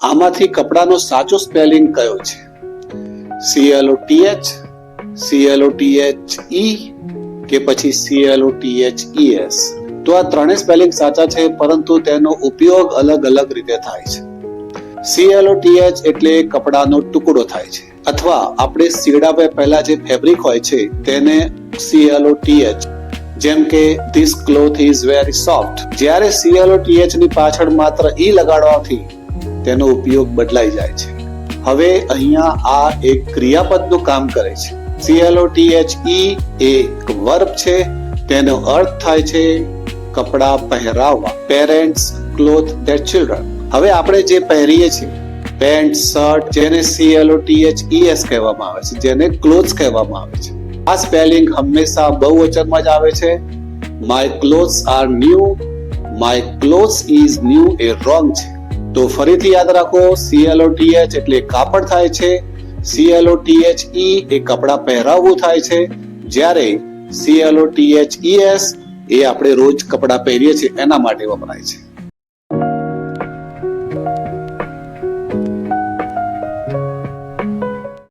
આમાંથી કપડાનો સાચો સ્પેલિંગ કયો છે? CLOTH, CLOTHE કે પછી CLOTHES? તો આ ત્રણેય સ્પેલિંગ સાચા છે, પરંતુ તેનો ઉપયોગ અલગ અલગ રીતે થાય છે. CLOTH એટલે કપડાનો ટુકડો થાય છે, અથવા આપણે સીવડાવ્યા પહેલા જે ફેબ્રિક હોય છે તેને CLOTH, જેમ કે this cloth is very soft. જ્યારે CLOTH ની પાછળ માત્ર E લગાડવાથી તેનો ઉપયોગ બદલાઈ જાય છે. હવે અહીંયા આ એક ક્રિયાપદનું કામ કરે છે. CLOTHE એક વર્બ છે, તેનો અર્થ થાય છે કપડા પહેરાવવા. Parents clothe their children. હવે આપણે જે પહેરીએ છીએ પેન્ટ, શર્ટ, જેને CLOTHES કહેવામાં આવે છે, જેને ક્લોથ્સ કહેવામાં આવે છે, આ સ્પેલિંગ હંમેશા બહુવચનમાં જ આવે છે. My clothes are new, my clothes is new એ રોંગ છે. તો ફરીથી યાદ રાખો, CLOTH એટલે કાપડ થાય છે, CLOTHE એ કપડા પહેરાવવું થાય છે, જ્યારે CLOTHES એ આપણે રોજ કપડા પહેરીએ છીએ એના માટે વપરાય છે.